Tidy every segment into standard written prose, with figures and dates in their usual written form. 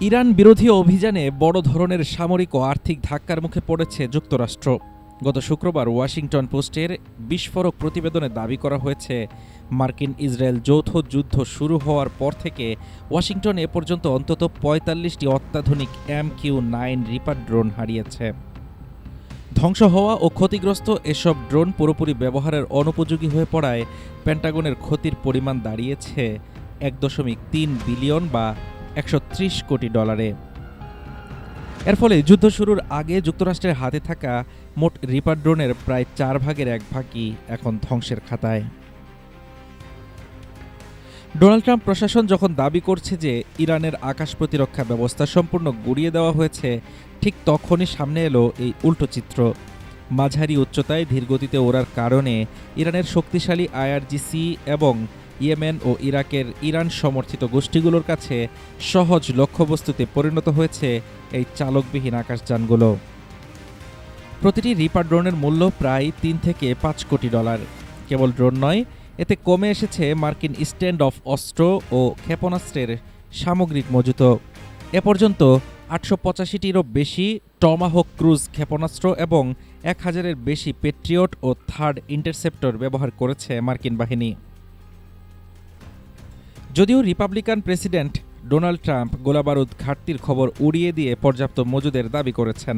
Iran বিরোধী অভিযানে বড় ধরনের সামরিক ও আর্থিক ধাক্কার মুখে পড়েছে যুক্তরাষ্ট্র। গত শুক্রবার ওয়াশিংটন পোস্টের বিস্ফোরক প্রতিবেদনে দাবি করা হয়েছে, মার্কিন ইসরায়েল যৌথ যুদ্ধ শুরু হওয়ার পর থেকে ওয়াশিংটন এ পর্যন্ত অন্তত ৪৫টি অত্যাধুনিক MQ-9 রিপার ড্রোন হারিয়েছে। ধ্বংস হওয়া ও ক্ষতিগ্রস্ত এসব ড্রোন পুরোপুরি ব্যবহারের অনুপযোগী হয়ে পড়ায় পেন্টাগনের ক্ষতির পরিমাণ দাঁড়িয়েছে ১.৩ বিলিয়ন বা ১৩০ কোটি ডলারে। এর ফলে যুদ্ধ শুরুর আগে যুক্তরাষ্ট্রের হাতে থাকা মোট রিপার ড্রোনের প্রায় ৪ ভাগের ১ ভাগই এখন ধ্বংসের খাতায়। ডোনাল্ড ট্রাম্প প্রশাসন যখন দাবি করছে যে ইরানের আকাশ প্রতিরক্ষা ব্যবস্থা সম্পূর্ণ গুড়িয়ে দেওয়া হয়েছে, ঠিক তখনই সামনে এলো এই উল্টো চিত্র। মাঝারি উচ্চতায় ধীরগতিতে ওড়ার কারণে ইরানের শক্তিশালী IRGC এবং ইয়েমেন ও ইরাকের ইরান সমর্থিত গোষ্ঠীগুলোর কাছে সহজ লক্ষ্যবস্তুতে পরিণত হয়েছে এই চালকবিহীন আকাশযানগুলো। প্রতিটি রিপার ড্রোনের মূল্য প্রায় ৩ থেকে ৫ কোটি ডলার। কেবল ড্রোন নয়, এতে কমে এসেছে মার্কিন স্ট্যান্ড অফ অস্ত্র ও ক্ষেপণাস্ত্রের সামগ্রিক মজুতও। এ পর্যন্ত ৮৮৫টিরও বেশি টমাহক ক্রুজ ক্ষেপণাস্ত্র এবং ১,০০০-এর বেশি পেট্রিয়ট ও থার্ড ইন্টারসেপ্টর ব্যবহার করেছে মার্কিন বাহিনী। যদিও রিপাবলিকান প্রেসিডেন্ট ডোনাল্ড ট্রাম্প গোলাবারুদ ঘাটতির খবর উড়িয়ে দিয়ে পর্যাপ্ত মজুদের দাবি করেছেন,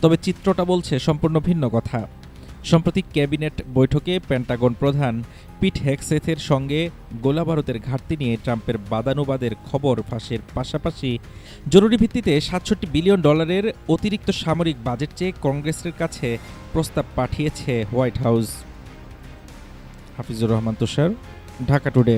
তবে চিত্রটা বলছে সম্পূর্ণ ভিন্ন কথা। সম্প্রতি ক্যাবিনেট বৈঠকে পেন্টাগন প্রধান পিট হেগসেথের সঙ্গে গোলাবারুদের ঘাটতি নিয়ে ট্রাম্পের বাদানুবাদের খবর ফাঁসের পাশাপাশি জরুরি ভিত্তিতে ৬৭ বিলিয়ন ডলারের অতিরিক্ত সামরিক বাজেট চেয়ে কংগ্রেসের কাছে প্রস্তাব পাঠিয়েছে হোয়াইট হাউস। হাফিজুর রহমান তুষার, ঢাকা টুডে।